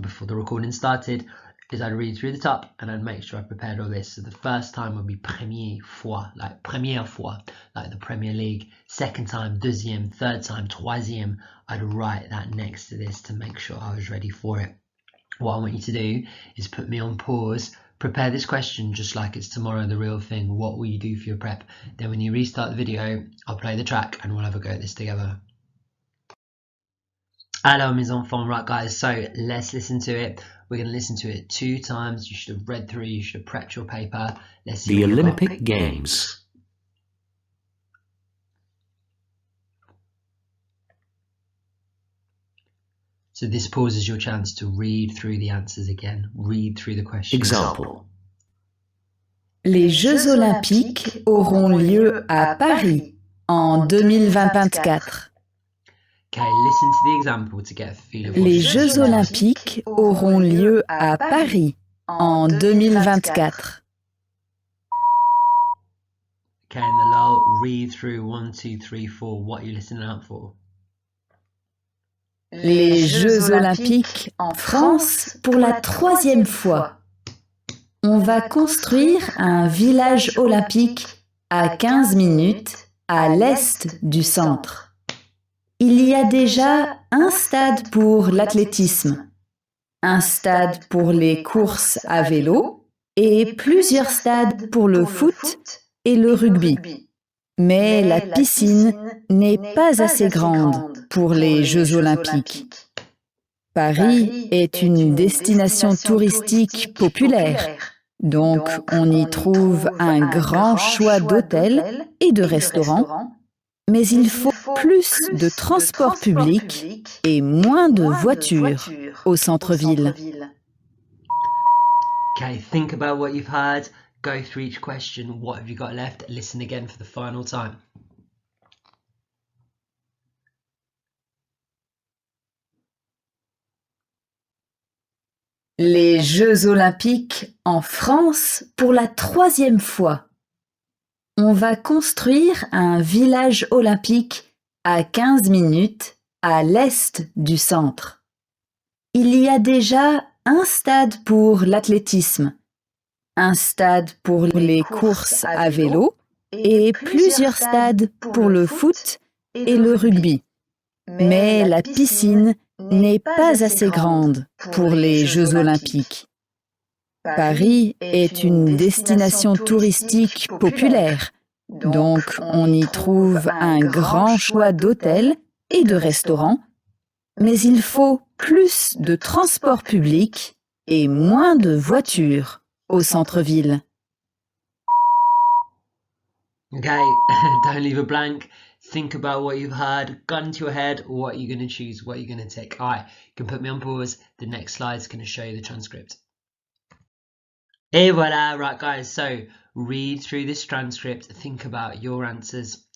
Speaker 1: before the recording started is I'd read through the top and I'd make sure I prepared all this. So the first time would be première fois, like première fois, like the Premier League. Second time, deuxième. Third time, troisième. I'd write that next to this to make sure I was ready for it. What I want you to do is put me on pause, prepare this question just like it's tomorrow the real thing. What will you do for your prep? Then when you restart the video, I'll play the track and we'll have a go at this together. Hello mes enfants, right guys, so let's listen to it. We're going to listen to it 2 times. You should have read through, you should have prepped your paper. Let's see
Speaker 3: the Olympic Games.
Speaker 1: So this pause is your chance to read through the answers again, read through the questions.
Speaker 3: Example.
Speaker 4: Les Jeux Olympiques auront lieu à Paris en 2024.
Speaker 1: Okay, listen to the example to get a feel of what
Speaker 4: Les Jeux Olympiques auront lieu à Paris en 2024.
Speaker 1: Okay, in the lull, read through 1, 2, 3, 4. What are you listening out for?
Speaker 4: Les Jeux Olympiques en France pour la 3e fois. On va construire un village olympique à 15 minutes à l'est du centre. Il y a déjà un stade pour l'athlétisme, un stade pour les courses à vélo et plusieurs stades pour le foot et le rugby. Mais la piscine n'est pas assez grande pour les Jeux Olympiques. Paris est une destination touristique populaire, donc on y trouve un grand choix d'hôtels et de restaurants, mais il faut plus de transports publics et moins de voitures au centre-ville.
Speaker 1: Okay, think about what you've heard. Go through each question. What have you got left? Listen again for the final time.
Speaker 4: Les Jeux Olympiques en France pour la 3e fois. On va construire un village olympique à 15 minutes à l'est du centre. Il y a déjà un stade pour l'athlétisme, un stade pour les courses à vélo et plusieurs stades pour le foot et le rugby. Mais la piscine n'est pas assez grande pour les Jeux Olympiques. Paris est une destination touristique populaire, donc on y trouve un grand choix d'hôtels et de restaurants, mais il faut plus de transports publics et moins de voitures au centre-ville.
Speaker 1: Okay, don't leave a blank. Think about what you've heard, gun to your head, what are you going to choose, what are you going to tick. All right, you can put me on pause. The next slide is going to show you the transcript. Et voilà, right guys, so read through this transcript, think about your answers.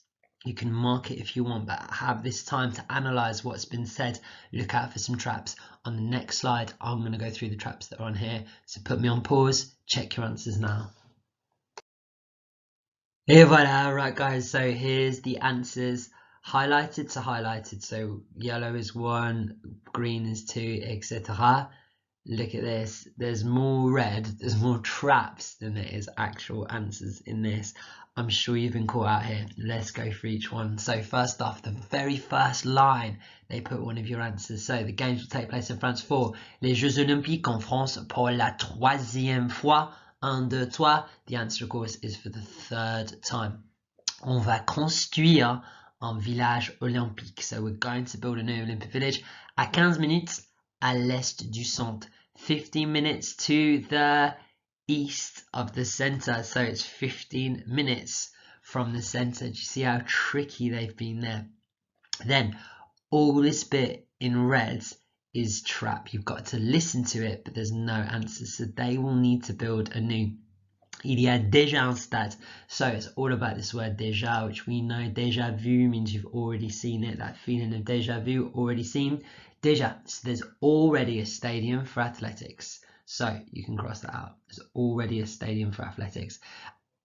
Speaker 1: You can mark it if you want, but have this time to analyze what's been said. Look out for some traps. On the next slide, I'm going to go through the traps that are on here. So put me on pause, check your answers now. Et voilà, right guys, so here's the answers highlighted to highlighted. So yellow is 1, green is 2, etc. Look at this, there's more red, there's more traps than there is actual answers in this. I'm sure you've been caught out here. Let's go through each one. So first off, the very first line, they put one of your answers. So the games will take place in France for les Jeux Olympiques en France pour la 3e fois. 1, 2, 3. The answer, of course, is for the 3rd time. On va construire un village olympique. So we're going to build a new Olympic village à 15 minutes à l'est du centre. 15 minutes to the east of the center. So it's 15 minutes from the center. Do you see how tricky they've been there? Then all this bit in red is trap. You've got to listen to it, but there's no answers. So they will need to build a new. Il y a déjà un stade. So it's all about this word déjà, which we know déjà vu means you've already seen it. That feeling of déjà vu, already seen. Déjà, so there's already a stadium for athletics. So you can cross that out. There's already a stadium for athletics.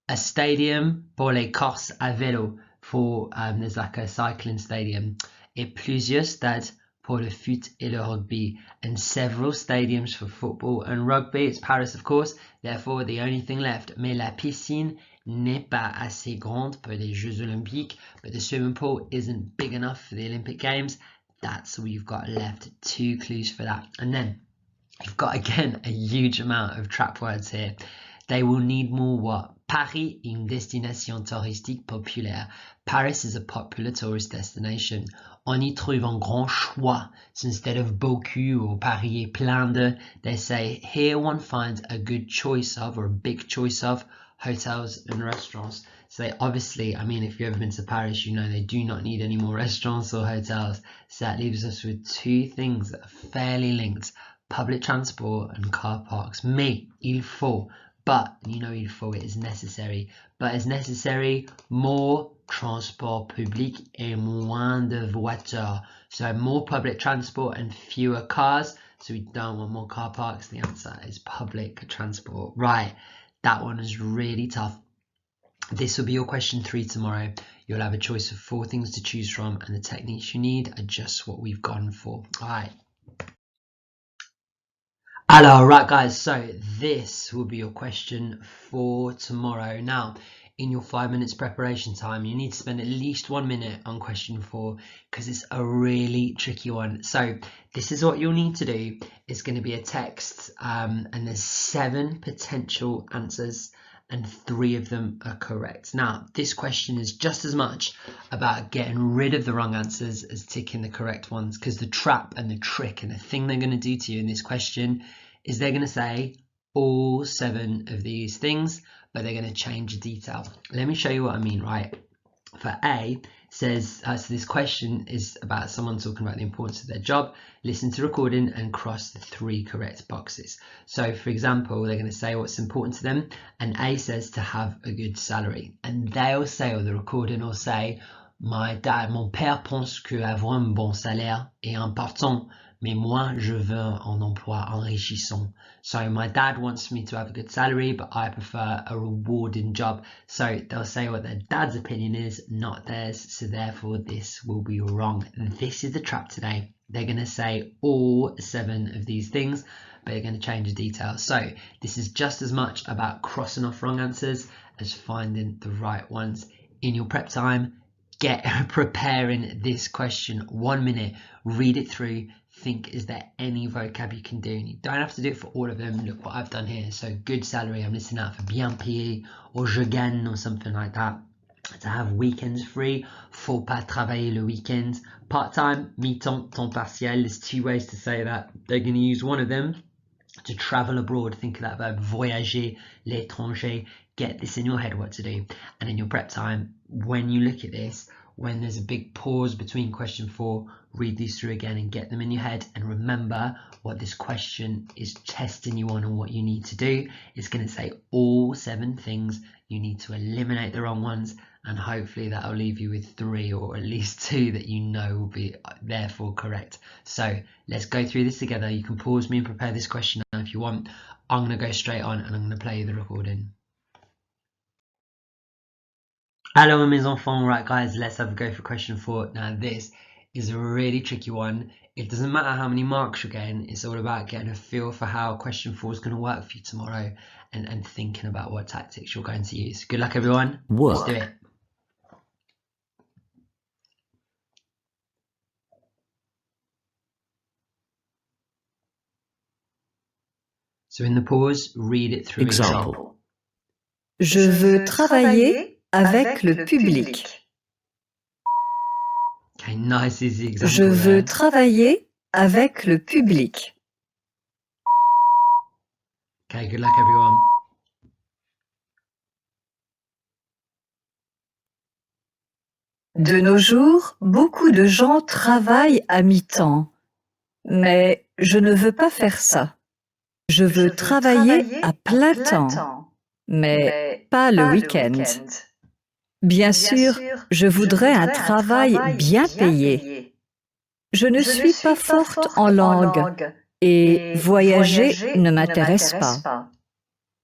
Speaker 1: A stadium pour les courses à vélo. For there's like a cycling stadium. Et plusieurs stades pour le foot et le rugby. And several stadiums for football and rugby. It's Paris, of course. Therefore, the only thing left. Mais la piscine n'est pas assez grande pour les Jeux Olympiques. But the swimming pool isn't big enough for the Olympic Games. That's all you've got left. 2 clues for that. And then you've got, again, a huge amount of trap words here. They will need more what? Paris, une destination touristique populaire. Paris is a popular tourist destination. On y trouve un grand choix. So instead of beaucoup or Paris est plein de, they say here one finds a good choice of, or a big choice of, hotels and restaurants. So they obviously, I mean, if you've ever been to Paris, you know they do not need any more restaurants or hotels. So that leaves us with 2 things that are fairly linked. Public transport and car parks. Mais, il faut. But, you know, il faut, it is necessary. But it's necessary more transport public et moins de voitures. So more public transport and fewer cars. So we don't want more car parks. The answer is public transport. Right, that one is really tough. This will be your question 3 tomorrow. You'll have a choice of 4 things to choose from, and the techniques you need are just what we've gone for. Alright. Hello, right guys, so this will be your question for tomorrow. Now, in your 5 minutes preparation time, you need to spend at least 1 minute on question 4 because it's a really tricky one. So this is what you'll need to do. It's going to be a text and there's 7 potential answers and 3 of them are correct. Now, this question is just as much about getting rid of the wrong answers as ticking the correct ones, because the trap and the trick and the thing they're going to do to you in this question is they're going to say all 7 of these things, but they're going to change the detail. Let me show you what I mean, right? For A, says, so this question is about someone talking about the importance of their job. Listen to recording and cross the 3 correct boxes. So for example, they're going to say what's important to them, and A says to have a good salary, and they'll say, or the recording will say, mon père pense que avoir un bon salaire est important, mais moi je veux un emploi enrichissant. So my dad wants me to have a good salary, but I prefer a rewarding job. So they'll say what their dad's opinion is, not theirs, so therefore this will be wrong. This is the trap today. They're going to say all 7 of these things, but they're going to change the details. So this is just as much about crossing off wrong answers as finding the right ones. In your prep time, get preparing this question 1 minute, read it through, think, is there any vocab you can do? And you don't have to do it for all of them. Look what I've done here. So good salary, I'm listening out for bien payé or je gagne or something like that. To have weekends free, faut pas travailler le weekend. Part-time, mi-temps, temps partiel. There's 2 ways to say that. They're going to use one of them to travel abroad. Think of that verb, voyager, l'étranger. Get this in your head what to do. And in your prep time, when you look at this, when there's a big pause between question 4, read these through again and get them in your head, and remember what this question is testing you on and what you need to do. It's going to say all 7 things. You need to eliminate the wrong ones, and hopefully that'll leave you with 3 or at least 2 that you know will be therefore correct. So let's go through this together. You can pause me and prepare this question now if you want. I'm going to go straight on and I'm going to play you the recording. Hello mes enfants, right guys, let's have a go for question 4. Now this is a really tricky one. It doesn't matter how many marks you're getting, it's all about getting a feel for how question 4 is going to work for you tomorrow and thinking about what tactics you're going to use. Good luck everyone, let's do it. So in the pause, read it through. Example.
Speaker 4: Je veux travailler avec le public.
Speaker 1: Okay, nice easy example.
Speaker 4: Je veux travailler avec le public.
Speaker 1: Okay, good luck everyone.
Speaker 4: De nos jours, beaucoup de gens travaillent à mi-temps. Mais je ne veux pas faire ça. Je veux travailler à plein temps, mais pas le week-end. Bien sûr, je voudrais un travail bien payé. Je ne suis pas forte en langue et voyager ne m'intéresse pas.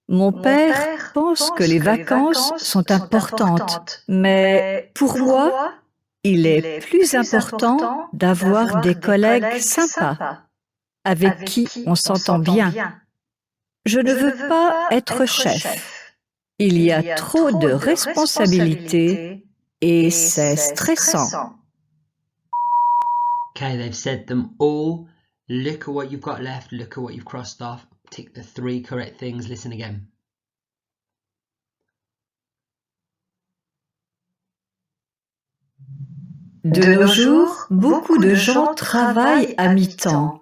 Speaker 4: Mon père pense que les vacances sont importantes, mais pour moi, il est plus important d'avoir des collègues sympas, avec qui on s'entend bien. Je ne veux pas être chef. Il y a trop de responsabilités et c'est stressant.
Speaker 1: Okay, they've said them all. Look at what you've got left, look at what you've crossed off. Tick the 3 correct things, listen again.
Speaker 4: De nos jours, beaucoup de gens travaillent à mi-temps.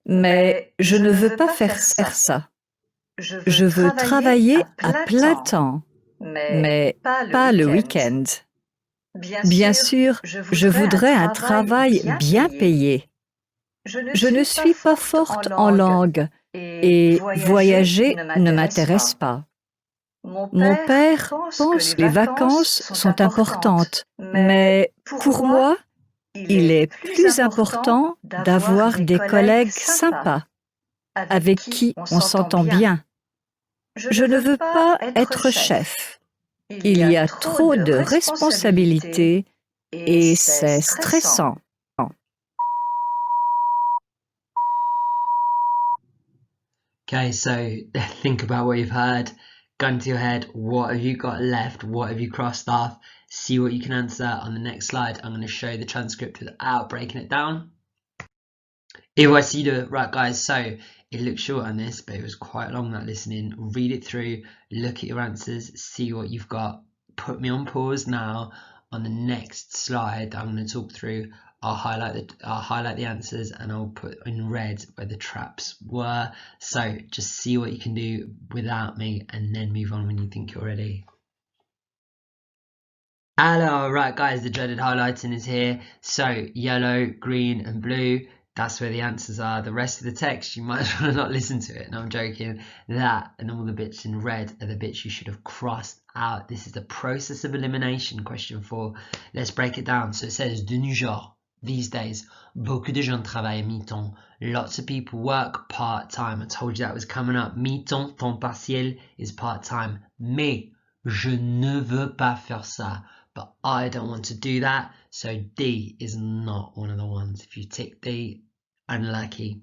Speaker 4: Mais je ne veux pas faire ça. Je veux travailler à plein temps, mais pas le week-end. Bien sûr, je voudrais un travail bien payé. Je ne suis pas forte en langue et voyager ne m'intéresse pas. Mon père pense que les vacances sont importantes, mais pour moi, il est plus important d'avoir des collègues sympas, avec qui on s'entend bien. Je ne veux pas être chef. Il y a trop de responsabilités et c'est stressant.
Speaker 1: Okay, so think about what you've heard. Gun to your head, what have you got left? What have you crossed off? See what you can answer on the next slide. I'm going to show the transcript without breaking it down. Et voici le, right guys, so it looks short on this, but it was quite long that listening. Read it through, look at your answers, see what you've got. Put me on pause now. On the next slide I'm going to talk through, I'll highlight the answers and I'll put in red where the traps were. So just see what you can do without me and then move on when you think you're ready. Hello, right guys, the dreaded highlighting is here. So yellow, green and blue, that's where the answers are. The rest of the text, you might as well not listen to it. No, I'm joking. That and all the bits in red are the bits you should have crossed out. This is the process of elimination, question 4. Let's break it down. So it says, de nos jours, these days, beaucoup de gens travaillent mi-temps. Lots of people work part-time. I told you that was coming up. Mi-temps, temps partiel is part-time. Mais, je ne veux pas faire ça. But I don't want to do that. So D is not one of the ones. If you tick D, unlucky.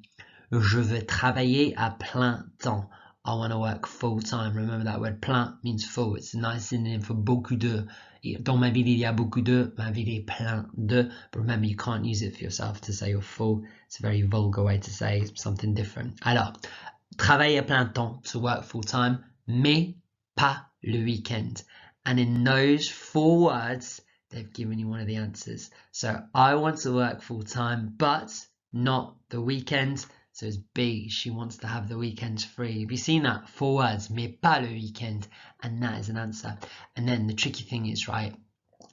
Speaker 1: Je veux travailler à plein temps. I want to work full time. Remember that word plein means full. It's a nice synonym for beaucoup de. Dans ma ville, il y a beaucoup de. Ma ville est plein de. But remember, you can't use it for yourself to say you're full. It's a very vulgar way to say something different. Alors, travailler à plein temps, to work full time, mais pas le week-end. And in those 4 words, they've given you one of the answers. So I want to work full time, but not the weekend. So it's B, she wants to have the weekends free. Have you seen that? 4 words, mais pas le weekend. And that is an answer. And then the tricky thing is, right,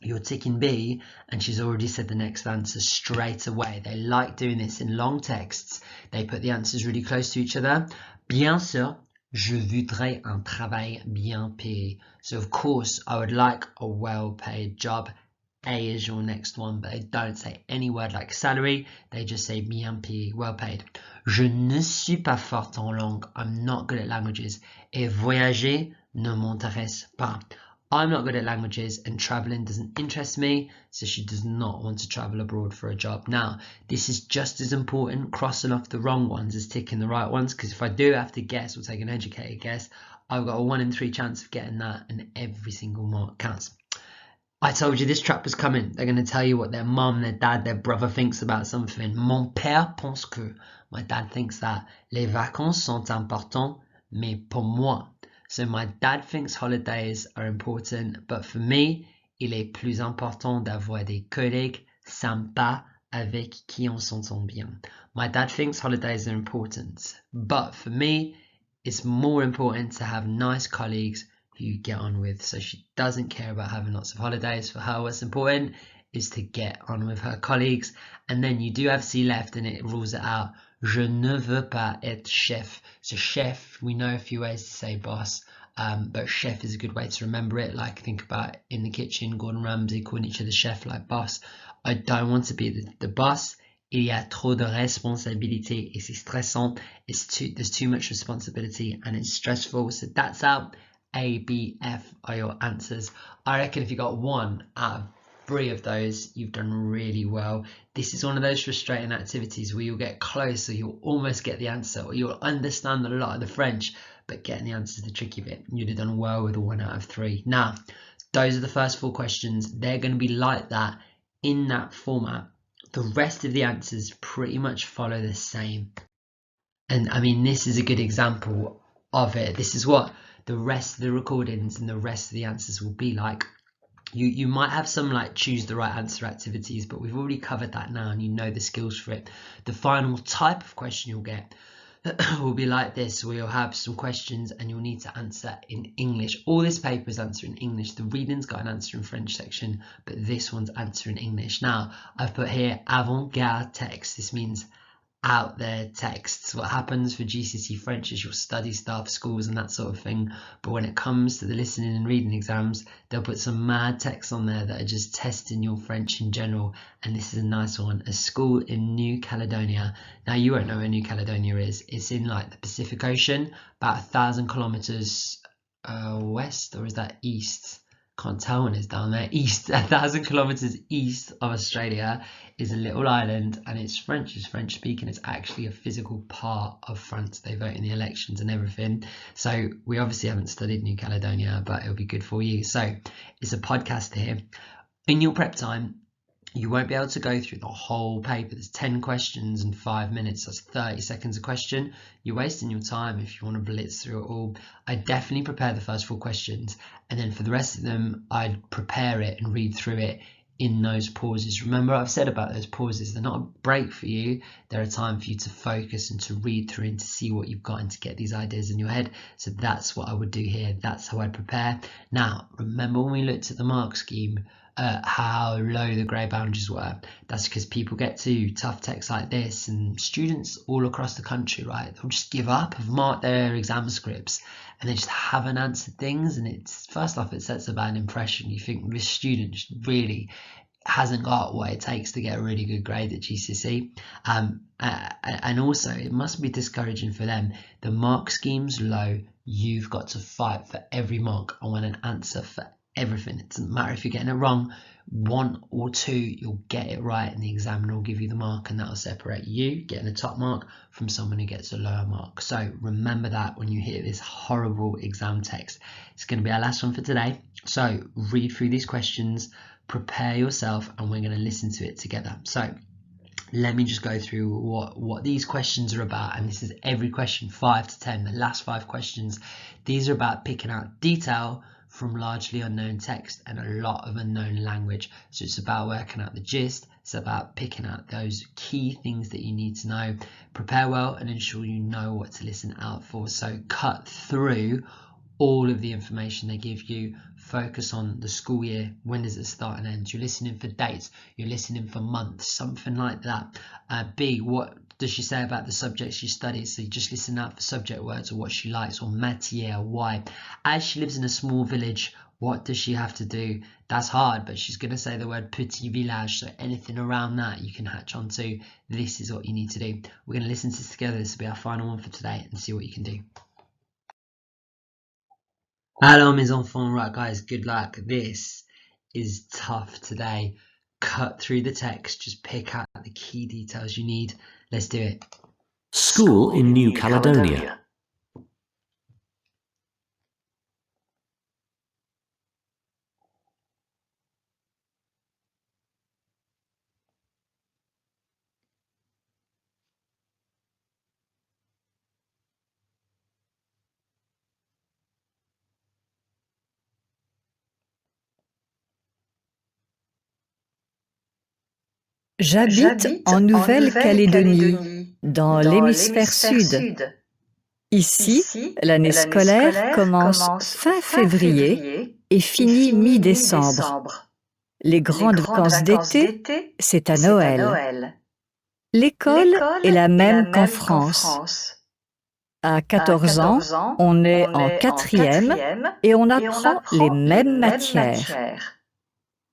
Speaker 1: you're ticking B and she's already said the next answer straight away. They like doing this in long texts. They put the answers really close to each other. Bien sûr, je voudrais un travail bien payé. So of course, I would like a well-paid job. A is your next one, but they don't say any word like salary. They just say bien payé, well paid. Je ne suis pas forte en langue. I'm not good at languages. Et voyager ne m'intéresse pas. I'm not good at languages and traveling doesn't interest me, so she does not want to travel abroad for a job. Now, this is just as important crossing off the wrong ones as ticking the right ones, because if I do have to guess or take an educated guess, I've got a 1 in 3 chance of getting that, and every single mark counts. I told you this trap was coming. They're going to tell you what their mum, their dad, their brother thinks about something. Mon père pense que. My dad thinks that. Les vacances sont importantes, mais pour moi. So my dad thinks holidays are important, but for me, il est plus important d'avoir des collègues sympas avec qui on s'entend bien. My dad thinks holidays are important, but for me, it's more important to have nice colleagues who you get on with. So she doesn't care about having lots of holidays. For her, what's important is to get on with her colleagues. And then you do have C left and it rules it out. Je ne veux pas être chef. So chef, we know a few ways to say boss, but chef is a good way to remember it. Like think about in the kitchen, Gordon Ramsay calling each other chef, like boss. I don't want to be the boss. Il y a trop de responsabilité et c'est stressant. There's too much responsibility and it's stressful. So that's out. A, B, F are your answers. I reckon if you got 1 out of 3 of those, you've done really well. This is one of those frustrating activities where you'll get close or you'll almost get the answer or you'll understand a lot of the French, but getting the answer is the tricky bit. You'd have done well with a 1 out of 3. Now, those are the first 4 questions. They're going to be like that in that format. The rest of the answers pretty much follow the same. And I mean, this is a good example of it. This is what the rest of the recordings and the rest of the answers will be like. You might have some like choose the right answer activities, but we've already covered that now and you know the skills for it. The final type of question you'll get will be like this, where you'll have some questions and you'll need to answer in English. All this paper is answer in English. The reading's got an answer in French section, but this one's answer in English. Now, I've put here avant-garde text. This means out there texts. What happens for GCSE French is you'll study stuff, schools and that sort of thing, but when it comes to the listening and reading exams, they'll put some mad texts on there that are just testing your French in general, and this is a nice one. A school in New Caledonia. Now you won't know where New Caledonia is. It's in like the Pacific Ocean, about 1,000 kilometers west, or is that east? Can't tell when it's down there. 1,000 kilometers east of Australia is a little island, and it's French. It's French speaking. It's actually a physical part of France. They vote in the elections and everything. So we obviously haven't studied New Caledonia, but it'll be good for you. So it's a podcast here. In your prep time, you won't be able to go through the whole paper. There's 10 questions in 5 minutes. That's 30 seconds a question. You're wasting your time if you want to blitz through it all. I definitely prepare the first 4 questions, and then for the rest of them, I'd prepare it and read through it in those pauses. Remember, I've said about those pauses, they're not a break for you. They're a time for you to focus and to read through and to see what you've got and to get these ideas in your head. So that's what I would do here. That's how I'd prepare. Now, remember when we looked at the mark scheme, how low the grade boundaries were? That's because people get to tough texts like this, and students all across the country, right, they'll just give up, have marked their exam scripts, and they just haven't answered things. And it's, first off, it sets a bad impression. You think this student really hasn't got what it takes to get a really good grade at GCSE, and also it must be discouraging for them. The mark scheme's low. You've got to fight for every mark. I want an answer for everything. It doesn't matter if you're getting it wrong, 1 or 2, you'll get it right, and the examiner will give you the mark, and that'll separate you getting a top mark from someone who gets a lower mark. So remember that when you hear this horrible exam text. It's going to be our last one for today. So read through these questions, prepare yourself, and we're going to listen to it together. So let me just go through what these questions are about. And this is every question, 5 to 10, the last 5 questions. These are about picking out detail from largely unknown text and a lot of unknown language. So it's about working out the gist. It's about picking out those key things that you need to know. Prepare well and ensure you know what to listen out for. So cut through all of the information they give you. Focus on the school year. When does it start and end? You're listening for dates. You're listening for months, something like that. B, what does she say about the subjects she studies? So you just listen out for subject words, or what she likes, or métier, or why. As she lives in a small village, what does she have to do? That's hard, but she's going to say the word petit village. So anything around that you can hatch onto. This is what you need to do. We're going to listen to this together. This will be our final one for today, and see what you can do. Hello, mes enfants. Right, guys, good luck. This is tough today. Cut through the text, just pick out the key details you need. Let's do it.
Speaker 3: School in New Caledonia.
Speaker 4: J'habite en Nouvelle-Calédonie, dans l'hémisphère sud. Ici, l'année scolaire commence fin février et finit mi-décembre. Les grandes vacances d'été, c'est à Noël. L'école est la même qu'en France. À 14 ans, on est en 4e et on apprend les mêmes matières.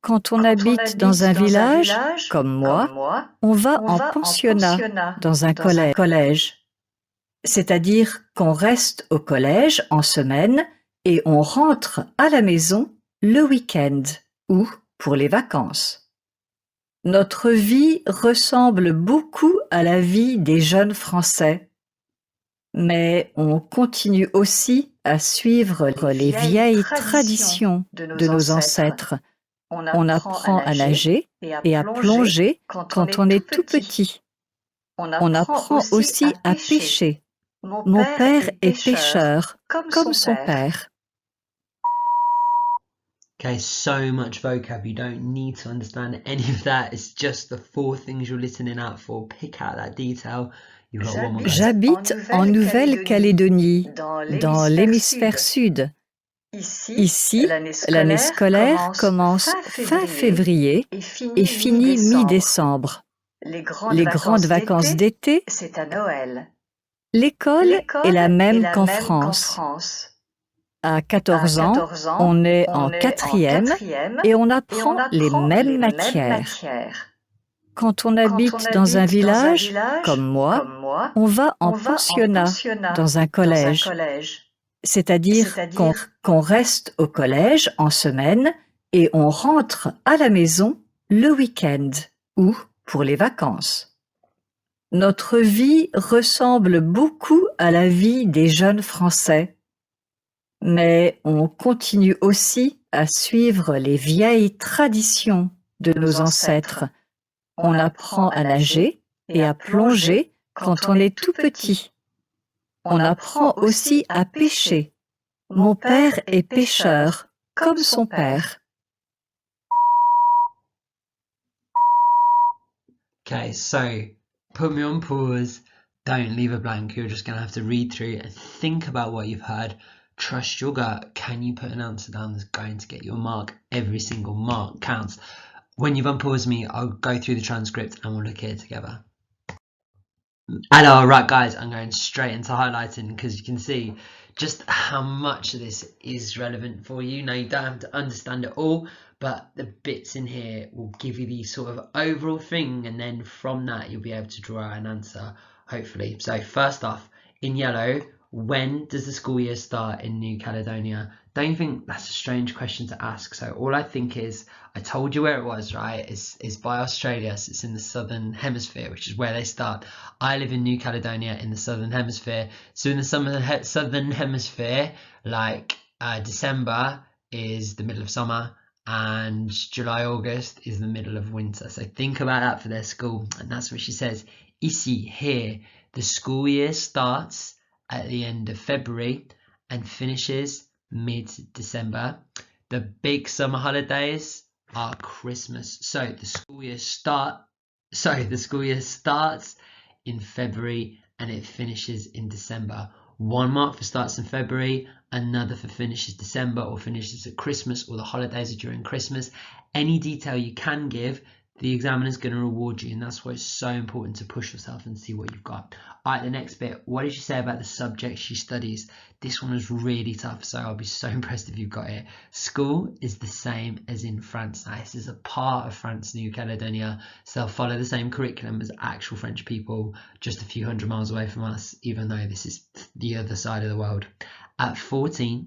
Speaker 4: Quand on habite dans un village, comme moi, on va en pensionnat dans un collège. C'est-à-dire qu'on reste au collège en semaine et on rentre à la maison le week-end ou pour les vacances. Notre vie ressemble beaucoup à la vie des jeunes Français. Mais on continue aussi à suivre les vieilles traditions de nos ancêtres. On apprend à nager et à plonger quand on est tout petit. On apprend aussi à pêcher. Mon père est pêcheur, comme son père.
Speaker 1: Okay, so much vocab. You don't need to understand any of that. It's just the 4 things you're listening out for. Pick out that detail. You've got one more.
Speaker 4: J'habite en Nouvelle-Calédonie, dans l'hémisphère sud. Ici, l'année scolaire commence fin février et finit mi-décembre. Les grandes vacances d'été, c'est à Noël. L'école est la même qu'en France. À 14 ans, on est en 4e et on apprend les mêmes matières. Quand on habite dans un village, comme moi, on va en pensionnat dans un collège. c'est-à-dire qu'on reste au collège en semaine et on rentre à la maison le week-end ou pour les vacances. Notre vie ressemble beaucoup à la vie des jeunes Français, mais on continue aussi à suivre les vieilles traditions de nos ancêtres. On apprend à nager et à plonger quand on est tout petit. On apprend aussi à pêcher. Mon père est pêcheur, comme son père.
Speaker 1: Okay, so put me on pause. Don't leave a blank. You're just going to have to read through and think about what you've heard. Trust your gut. Can you put an answer down that's going to get your mark? Every single mark counts. When you've unpaused me, I'll go through the transcript and we'll look at it together. Hello, right guys, I'm going straight into highlighting because you can see just how much of this is relevant for you. Now, you don't have to understand it all, but the bits in here will give you the sort of overall thing, and then from that you'll be able to draw an answer, hopefully. So first off, in yellow, when does the school year start in New Caledonia? Don't you think that's a strange question to ask? So all I think is, I told you where it was, right? It's by Australia, so it's in the southern hemisphere, which is where they start. I live in New Caledonia in the southern hemisphere. So in the southern hemisphere, like December is the middle of summer and July, August is the middle of winter. So think about that for their school. And that's what she says. Ici, here, the school year starts at the end of February and finishes mid-December. The big summer holidays are Christmas. So the school year starts in February and it finishes in December. 1 mark for starts in February, another for finishes December or finishes at Christmas or the holidays are during Christmas. Any detail you can give, the examiner is going to reward you, and that's why it's so important to push yourself and see what you've got. All right, the next bit, what did she say about the subject she studies? This one was really tough, so I'll be so impressed if you've got it. School is the same as in France. Now, this is a part of France, New Caledonia, so they'll follow the same curriculum as actual French people, just a few hundred miles away from us, even though this is the other side of the world. At 14,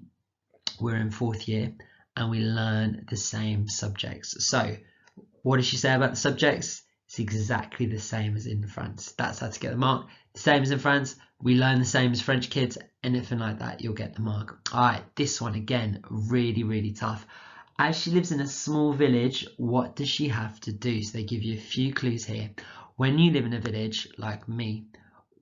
Speaker 1: we're in 4th year, and we learn the same subjects. So, what does she say about the subjects? It's exactly the same as in France. That's how to get the mark. The same as in France. We learn the same as French kids. Anything like that, you'll get the mark. All right, this one again, really, really tough. As she lives in a small village, what does she have to do? So they give you a few clues here. When you live in a village, like me,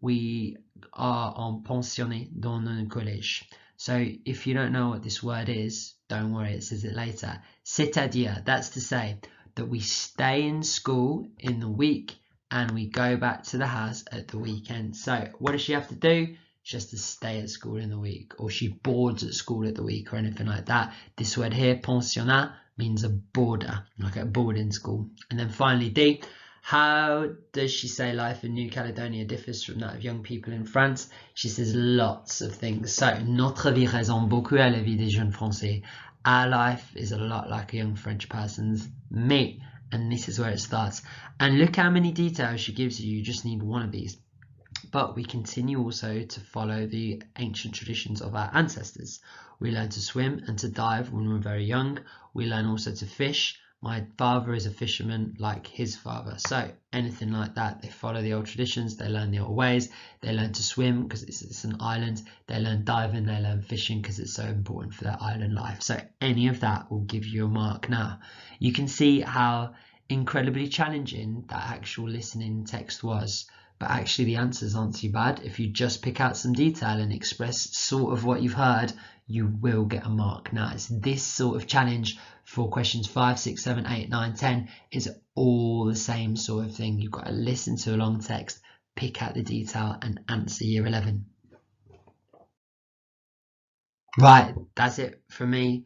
Speaker 1: we are en pensionné dans un collège. So if you don't know what this word is, don't worry, it says it later. C'est-à-dire, that's to say that we stay in school in the week and we go back to the house at the weekend. So what does she have to do? She has to stay at school in the week, or she boards at school at the week or anything like that. This word here, pensionnat, means a boarder, like a boarding school. And then finally D, how does she say life in New Caledonia differs from that of young people in France? She says lots of things. So, notre vie ressemble beaucoup à la vie des jeunes Français. Our life is a lot like a young French person's. Me. And this is where it starts. And look how many details she gives you. You just need one of these. But we continue also to follow the ancient traditions of our ancestors. We learn to swim and to dive when we're very young. We learn also to fish. My father is a fisherman like his father. So anything like that, they follow the old traditions, they learn the old ways, they learn to swim because it's an island, they learn diving, they learn fishing because it's so important for their island life. So any of that will give you a mark. Now, you can see how incredibly challenging that actual listening text was, but actually the answers aren't too bad. If you just pick out some detail and express sort of what you've heard, you will get a mark. Now, it's this sort of challenge for questions 5, 6, 7, 8, 9, 10 is all the same sort of thing. You've got to listen to a long text, pick out the detail and answer year 11. Right, that's it from me.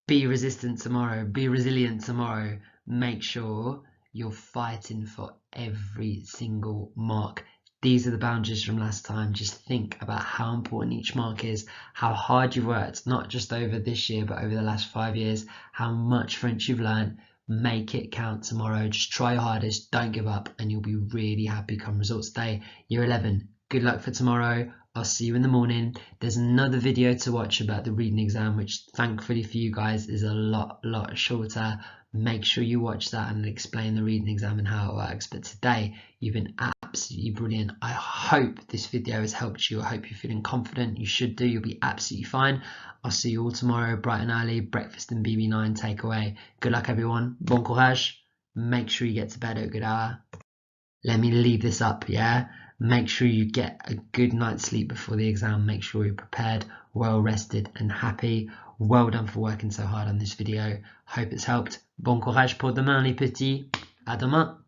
Speaker 1: Be resistant tomorrow, be resilient tomorrow. Make sure you're fighting for every single mark. These are the boundaries from last time. Just think about how important each mark is, how hard you've worked, not just over this year, but over the last 5 years, how much French you've learned. Make it count tomorrow. Just try your hardest, don't give up, and you'll be really happy come results day. Year 11, Good luck for tomorrow. I'll see you in the morning. There's another video to watch about the reading exam, which thankfully for you guys is a lot shorter. Make sure you watch that and explain the reading exam and how it works. But today, you've been absolutely brilliant. I hope this video has helped you. I hope you're feeling confident. You should do. You'll be absolutely fine. I'll see you all tomorrow, bright and early. Breakfast and BB9 takeaway. Good luck, everyone. Bon courage. Make sure you get to bed at a good hour. Let me leave this up, yeah? Make sure you get a good night's sleep before the exam. Make sure you're prepared, well rested and happy. Well done for working so hard on this video. Hope it's helped. Bon courage pour demain les petits. À demain.